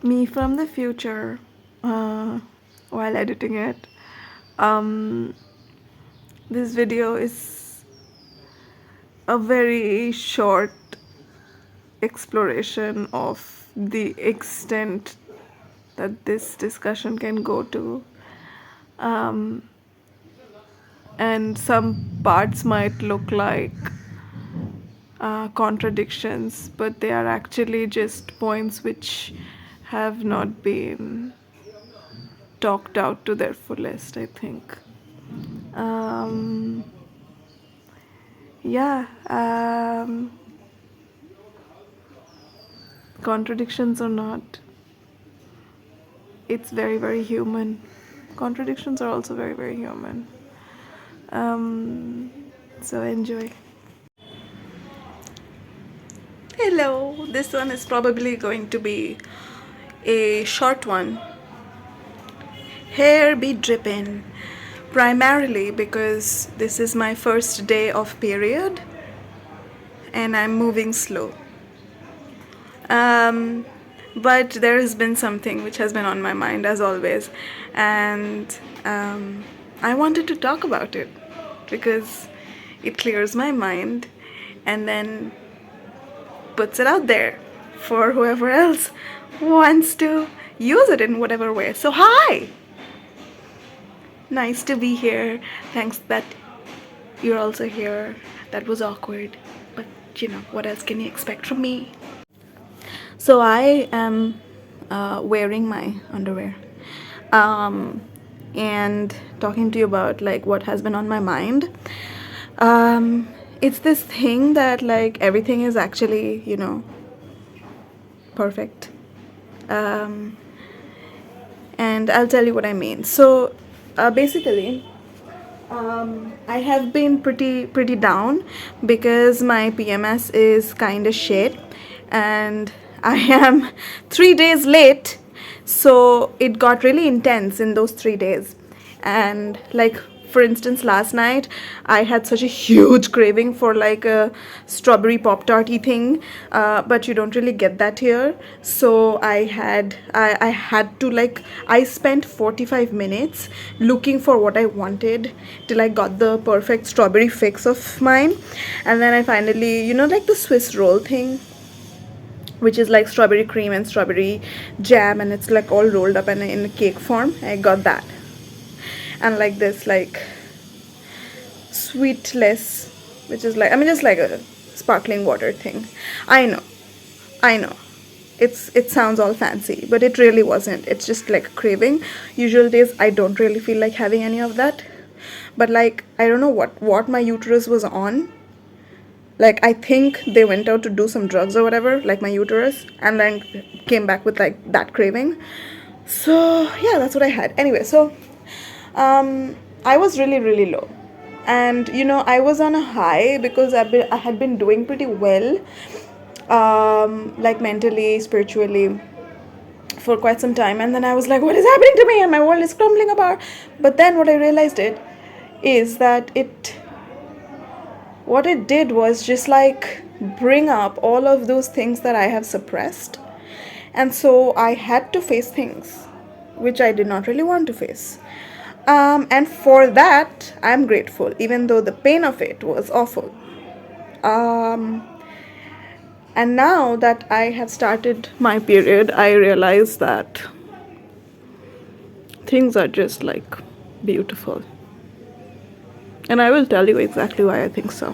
Me from the future, while editing it. Um, this video is a very short exploration of the extent that this discussion can go to. Um, and some parts might look like contradictions, but they are actually just points which have not been talked out to their fullest, I think. Um, yeah, contradictions or not, it's very, very human. Contradictions are also very, very human. Um, so enjoy. Hello, this one is probably going to be a short one. Hair be dripping, primarily because this is my first day of period and I'm moving slow. Um, but there has been something which has been on my mind as always, and I wanted to talk about it because it clears my mind and then puts it out there for whoever else wants to use it in whatever way. So, hi! Nice to be here. Thanks that you're also here. That was awkward, but what else can you expect from me? So I am wearing my underwear and talking to you about like what has been on my mind. It's this thing that like everything is actually perfect, and I'll tell you what I mean. So basically, I have been pretty down because my PMS is kind of shit, and I am 3 days late. So it got really intense in those 3 days, and like for instance, last night I had such a huge craving for like a strawberry pop tarty thing, but you don't really get that here. So I had to like I spent 45 minutes looking for what I wanted till I got the perfect strawberry fix of mine, and then I finally, like the Swiss roll thing, which is like strawberry cream and strawberry jam, and it's like all rolled up and in a cake form. I got that, and like this like sweetless, which is like, I mean, just like a sparkling water thing. I know it sounds all fancy, but it really wasn't. It's just like a craving. Usual days I don't really feel like having any of that, but like I don't know what my uterus was on. Like I think they went out to do some drugs or whatever, like my uterus, and then came back with like that craving. So yeah, that's what I had. Anyway, so I was really low, and I was on a high because I had been doing pretty well, like mentally, spiritually, for quite some time, and then I was like, what is happening to me, and my world is crumbling apart. But then what I realized it is that what it did was just like bring up all of those things that I have suppressed. And so I had to face things which I did not really want to face. And for that, I'm grateful, even though the pain of it was awful. And now that I have started my period, I realize that things are just like beautiful. And I will tell you exactly why I think so.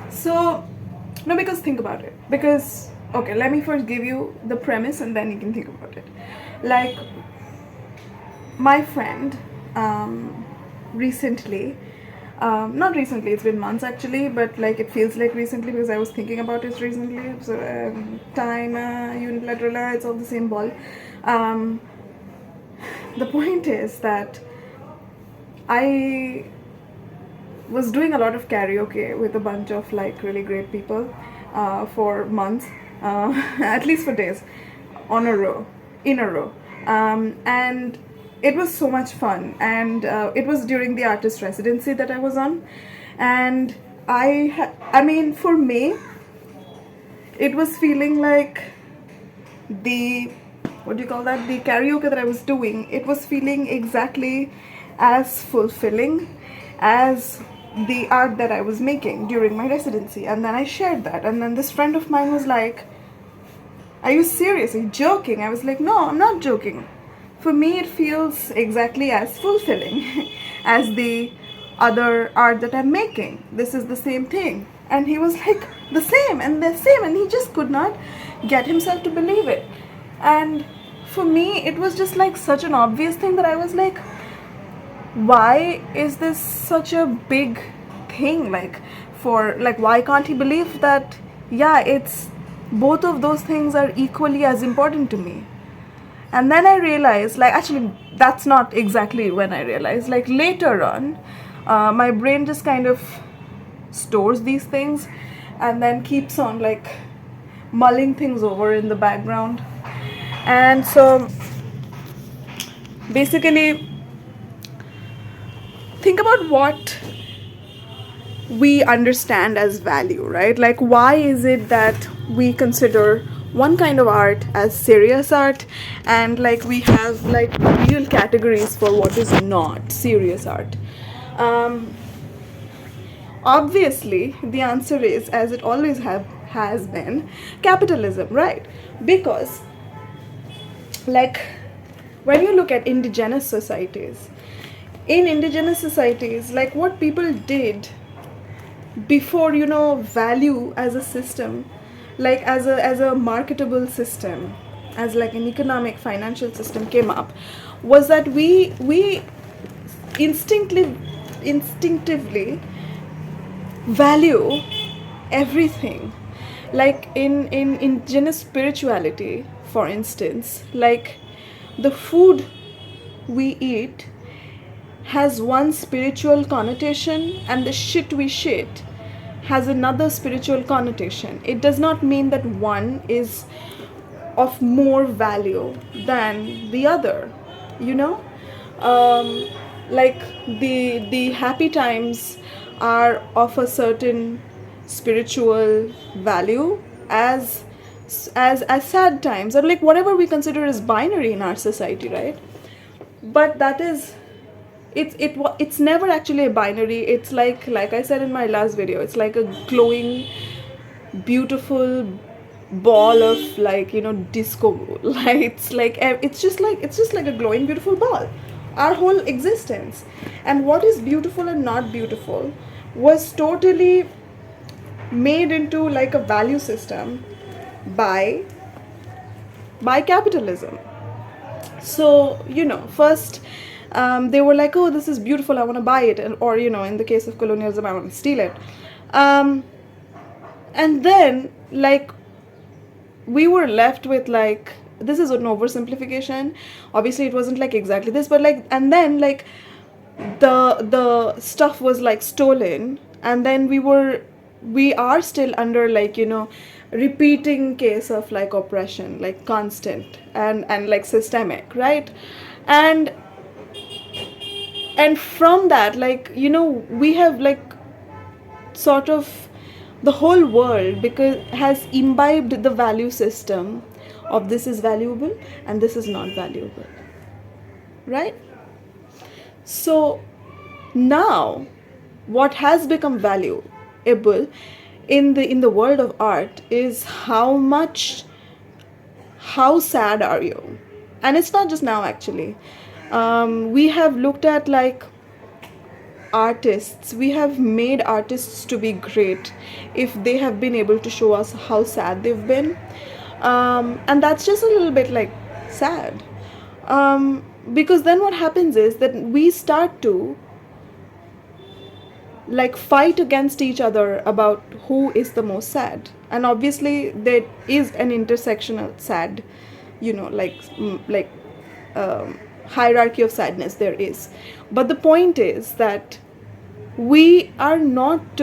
So, no, because think about it. Because, okay, let me first give you the premise and then you can think about it. Like, my friend recently, not recently, it's been months actually, but like it feels like recently because I was thinking about it recently. So, time, unilateral, it's all the same ball. The point is that I was doing a lot of karaoke with a bunch of like really great people for months, at least for days, in a row, and it was so much fun. And it was during the artist residency that I was on, and I mean, for me, it was feeling like the what do you call that, the karaoke that I was doing, it was feeling exactly as fulfilling as the art that I was making during my residency. And then I shared that, and then this friend of mine was like, are you serious? Are you joking? I was like, no, I'm not joking. For me, it feels exactly as fulfilling as the other art that I'm making. This is the same thing. And he was like, the same and the same. And he just could not get himself to believe it. And for me, it was just like such an obvious thing that I was like, why is this such a big thing? Like, for like, why can't he believe that, yeah, it's both of those things are equally as important to me? And then I realized, like, actually, that's not exactly when I realized. Like, later on, my brain just kind of stores these things and then keeps on, like, mulling things over in the background. And so, basically, think about what we understand as value, right? Like, why is it that we consider one kind of art as serious art, and like we have like real categories for what is not serious art? um, Obviously the answer is, as it always has been, capitalism, right? Because, like, when you look at indigenous societies, in indigenous societies, like, what people did before, you know, value as a system, like as a marketable system, as like an economic financial system came up, was that we instinctively value everything. Like, in indigenous spirituality, for instance, like, the food we eat has one spiritual connotation, and the shit we shit has another spiritual connotation. It does not mean that one is of more value than the other, you know? um, like, the happy times are of a certain spiritual value, as sad times, or like whatever we consider as binary in our society, right? But that is, it's never actually a binary. It's like I said in my last video, it's like a glowing, beautiful ball of, like, you know, disco lights. Like, it's just like a glowing, beautiful ball, our whole existence. And what is beautiful and not beautiful was totally made into like a value system by capitalism. So, you know, first, they were like, oh, this is beautiful, I want to buy it. Or, you know, in the case of colonialism, I want to steal it. And then, like, we were left with, like, this is an oversimplification, obviously it wasn't like exactly this, but like, and then, like, the stuff was like stolen, and then we are still under, like, you know, repeating case of like oppression, like constant and like systemic, right? and and from that, like, you know, we have like sort of the whole world because has imbibed the value system of this is valuable and this is not valuable, right? So now what has become valuable in the world of art is how sad are you. And it's not just now, actually. We have looked at, like, artists, we have made artists to be great if they have been able to show us how sad they've been. And that's just a little bit like sad, because then what happens is that we start to like fight against each other about who is the most sad. And obviously there is an intersectional sad, you know, like hierarchy of sadness there is. But the point is that we are not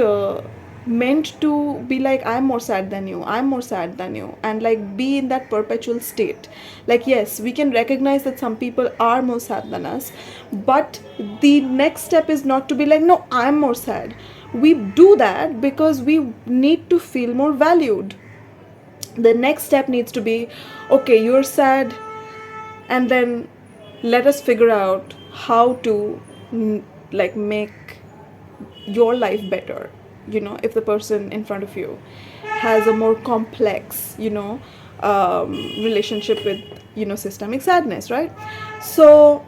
meant to be like, I'm more sad than you, I'm more sad than you, and like be in that perpetual state. Like, yes, we can recognize that some people are more sad than us, but the next step is not to be like, no, I'm more sad. We do that because we need to feel more valued. The next step needs to be, okay, you're sad, and then let us figure out how to like make your life better. You know, if the person in front of you has a more complex, relationship with, systemic sadness, right? So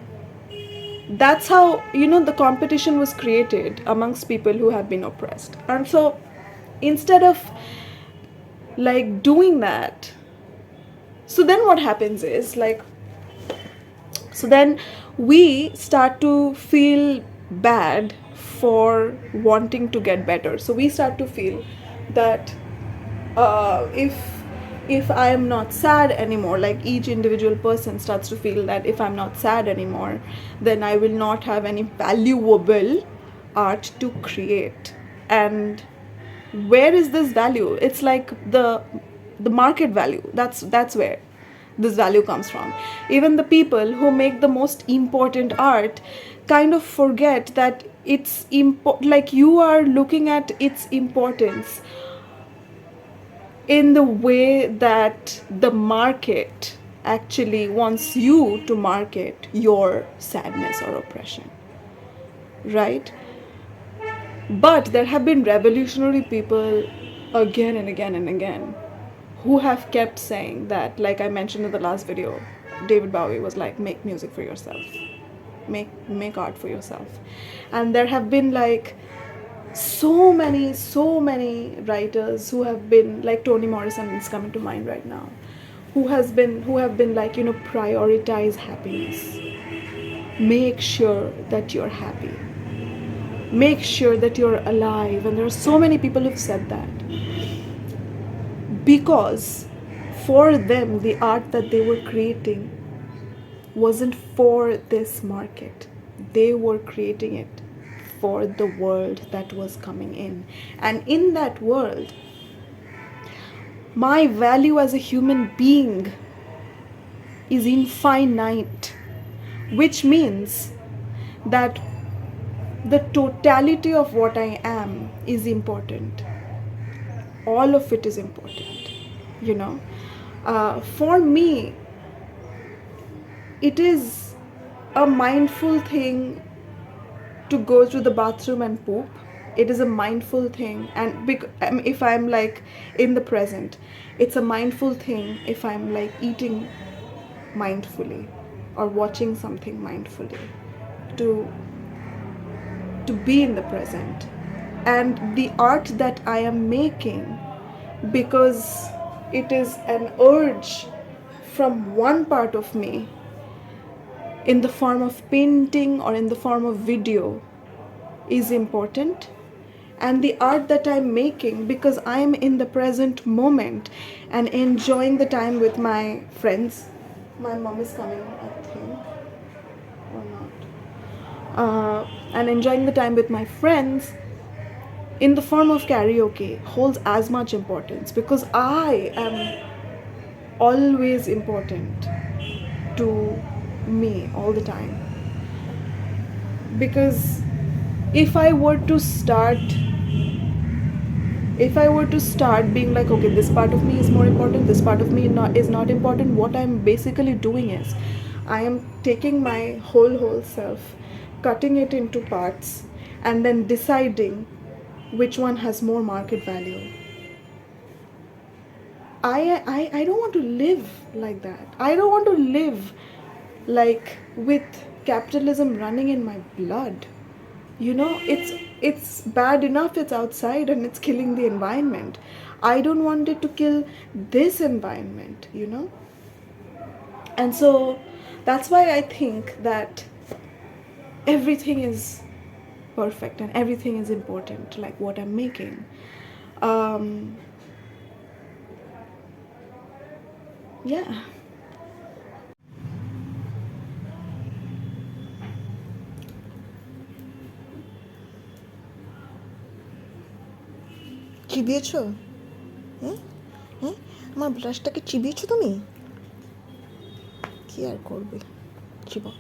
that's how, the competition was created amongst people who have been oppressed. And so instead of like doing that, so then what happens is like, so then we start to feel bad for wanting to get better. So we start to feel that if I am not sad anymore, like each individual person starts to feel that if I'm not sad anymore, then I will not have any valuable art to create. And where is this value? It's like the market value. That's where this value comes from. Even the people who make the most important art kind of forget that like you are looking at its importance in the way that the market actually wants you to market your sadness or oppression, right? But there have been revolutionary people again and again and again who have kept saying that, like I mentioned in the last video, David Bowie was like, make music for yourself, make art for yourself. And there have been like so many writers who have been like, Toni Morrison is coming to mind right now, who have been like, prioritize happiness, make sure that you're happy, make sure that you're alive. And there are so many people who've said that because for them the art that they were creating wasn't for this market. They were creating it for the world that was coming in. And in that world, my value as a human being is infinite, which means that the totality of what I am is important. All of it is important, For me, it is a mindful thing to go to the bathroom and poop. It is a mindful thing, and if I'm like in the present, it's a mindful thing if I'm like eating mindfully or watching something mindfully, to be in the present. And the art that I am making, because it is an urge from one part of me in the form of painting or in the form of video, is important. And the art that I'm making, because I'm in the present moment and enjoying the time with my friends. My mom is coming, I think, or not. And enjoying the time with my friends in the form of karaoke holds as much importance, because I am always important to me all the time. Because if I were to start being like, okay, this part of me is more important, this part of me is not important, what I'm basically doing is I am taking my whole self, cutting it into parts, and then deciding which one has more market value. I don't want to live like that. I don't want to live like with capitalism running in my blood. It's bad enough it's outside and it's killing the environment. I don't want it to kill this environment. And so that's why I think that everything is perfect and everything is important, like what I'm making. Yeah. চিবিয়েছো? হ্যাঁ হ্যাঁ, আমার ব্রাশটাকে চিবিয়েছো তুমি? কি আর করবে, চিবাও।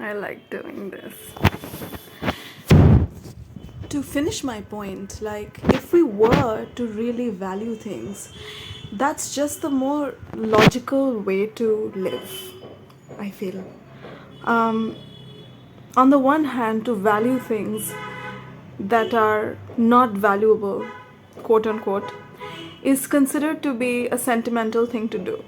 I like doing this. To finish my point, like if we were to really value things, that's just the more logical way to live, I feel. Um, on the one hand, to value things that are not valuable, quote unquote, is considered to be a sentimental thing to do.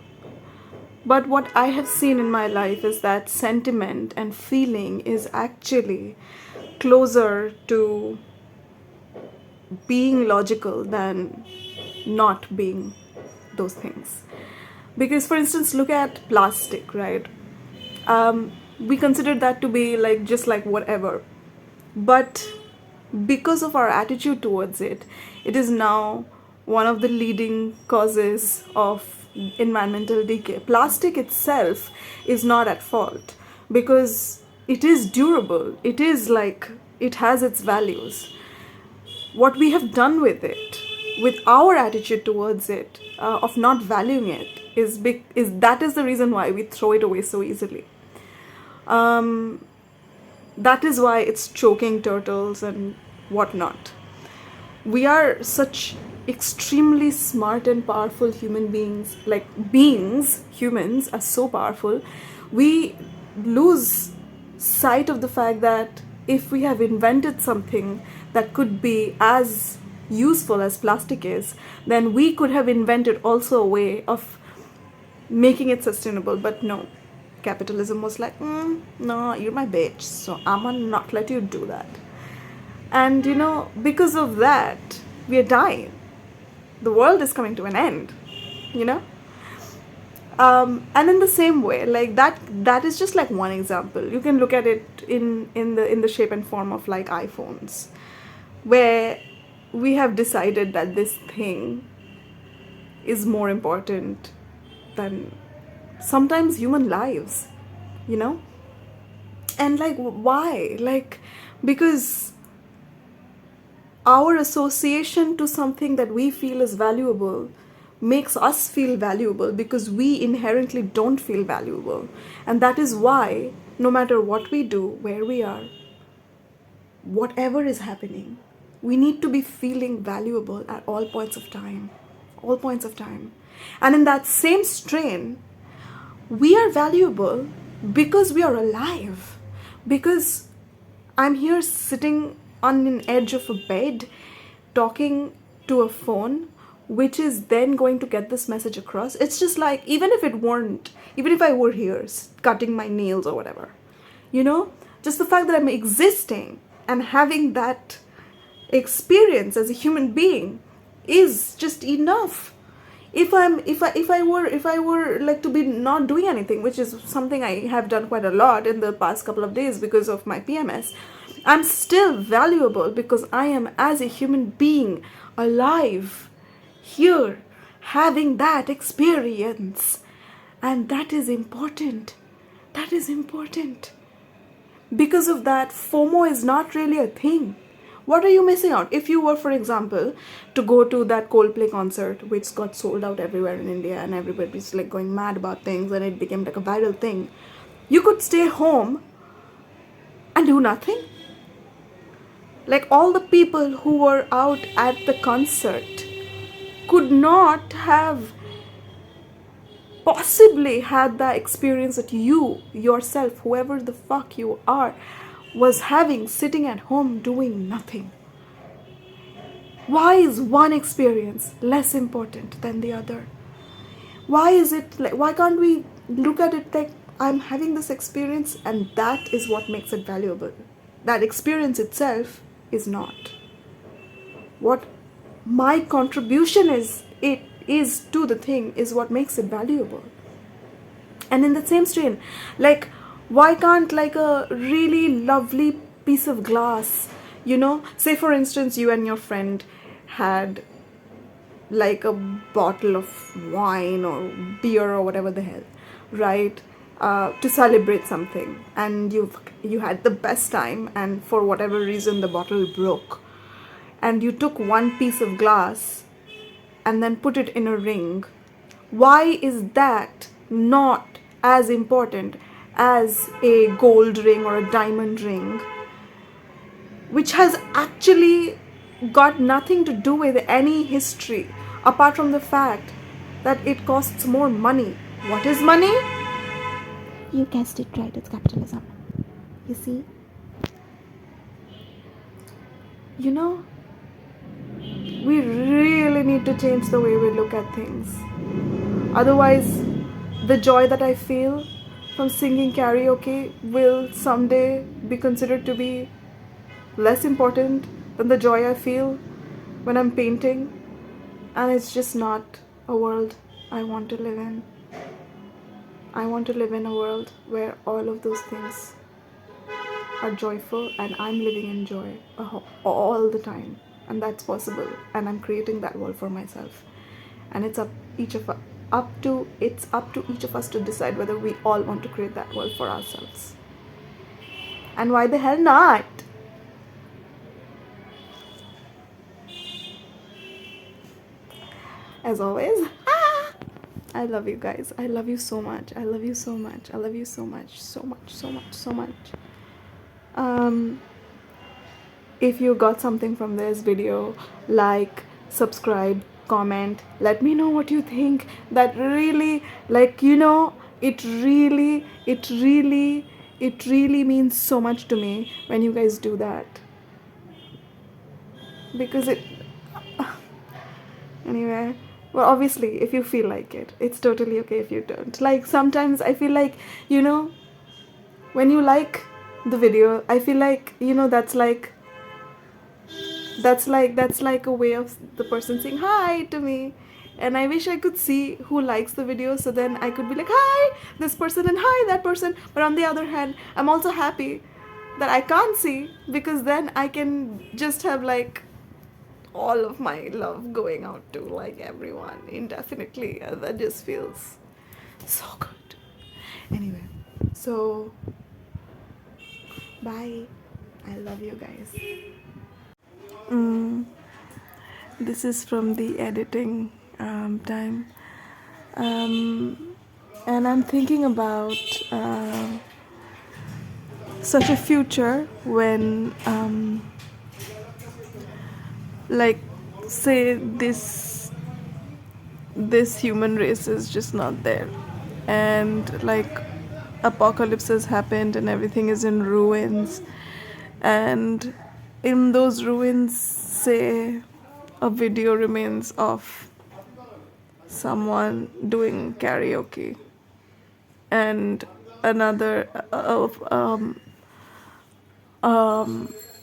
But what I have seen in my life is that sentiment and feeling is actually closer to being logical than not being those things. Because, for instance, look at plastic, right? We consider that to be like just like whatever. But because of our attitude towards it, it is now one of the leading causes of environmental decay. Plastic itself is not at fault because it is durable, it is like it has its values. What we have done with it, with our attitude towards it, of not valuing it, is that is the reason why we throw it away so easily. That is why it's choking turtles and whatnot. We are such extremely smart and powerful human beings, humans are so powerful, we lose sight of the fact that if we have invented something that could be as useful as plastic is, then we could have invented also a way of making it sustainable. But no, capitalism was like, no, you're my bitch, so I'm gonna not let you do that. And because of that, we are dying. The world is coming to an end, you know? And in the same way, like that is just like one example. You can look at it in the shape and form of like iPhones, where we have decided that this thing is more important than sometimes human lives, and like why? Like because our association to something that we feel is valuable makes us feel valuable because we inherently don't feel valuable. And that is why no matter what we do, where we are, whatever is happening, we need to be feeling valuable at all points of time. And in that same strain, we are valuable because we are alive. Because I'm here sitting on an edge of a bed talking to a phone which is then going to get this message across. It's just like, even if I were here cutting my nails or whatever, just the fact that I'm existing and having that experience as a human being is just enough. If I were like to be not doing anything, which is something I have done quite a lot in the past couple of days because of my PMS, I'm still valuable because I am, as a human being, alive, here, having that experience. And that is important. Because of that, FOMO is not really a thing. What are you missing out? If you were, for example, to go to that Coldplay concert, which got sold out everywhere in India and everybody's like going mad about things and it became like a viral thing, you could stay home and do nothing. Like all the people who were out at the concert could not have possibly had the experience that you, yourself, whoever the fuck you are, was having sitting at home doing nothing. Why is one experience less important than the other? Why is it like, why can't we look at it like I'm having this experience and that is what makes it valuable? That experience itself is not. What my contribution is to the thing is what makes it valuable. And in the same strain, like, why can't like a really lovely piece of glass, say for instance you and your friend had like a bottle of wine or beer or whatever the hell, right, to celebrate something, and you had the best time, and for whatever reason the bottle broke, and you took one piece of glass and then put it in a ring. Why is that not as important as a gold ring or a diamond ring, which has actually got nothing to do with any history apart from the fact that it costs more money. What is money? You guessed it right, it's capitalism. You see? You know, we really need to change the way we look at things. Otherwise, the joy that I feel from singing karaoke will someday be considered to be less important than the joy I feel when I'm painting, and it's just not a world I want to live in. I want to live in a world where all of those things are joyful and I'm living in joy all the time, and that's possible, and I'm creating that world for myself. And it's up to each of us to decide whether we all want to create that world for ourselves. And why the hell not? As always, I love you guys. I love you so much. I love you so much. I love you so much. So much, so much, so much. If you got something from this video, like, subscribe, comment, let me know what you think. That really, like, you know, it really means so much to me when you guys do that, because it anyway. Well, obviously, if you feel like it, it's totally okay if you don't. Like, sometimes I feel like, you know, when you like the video, I feel like, you know, that's like a way of the person saying hi to me. And I wish I could see who likes the video, so then I could be like, hi this person and hi that person. But on the other hand, I'm also happy that I can't see, because then I can just have like all of my love going out to like everyone indefinitely. That just feels so good. Anyway, so bye. I love you guys. This is from the editing time, and I'm thinking about such a future when like, say this human race is just not there, and like apocalypse has happened and everything is in ruins, and in those ruins, say, a video remains of someone doing karaoke, and another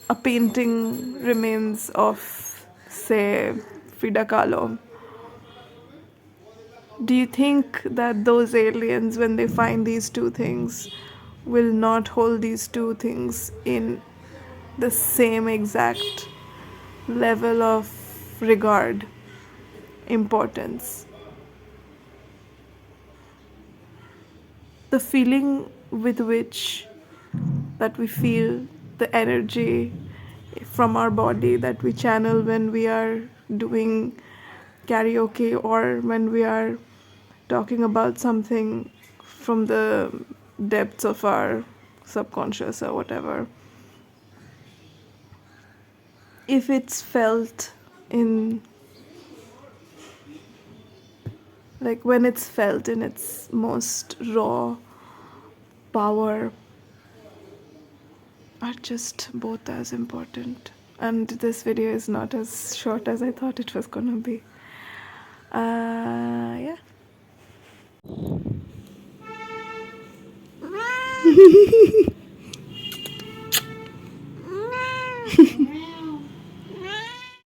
a painting remains of, say, Frida Kahlo. Do you think that those aliens, when they find these two things, will not hold these two things in the same exact level of regard, importance? The feeling with which that we feel, the energy from our body that we channel when we are doing karaoke, or when we are talking about something from the depths of our subconscious or whatever, if it's felt in, like, when it's felt in its most raw power, are just both as important. And this video is not as short as I thought it was gonna be. Yeah.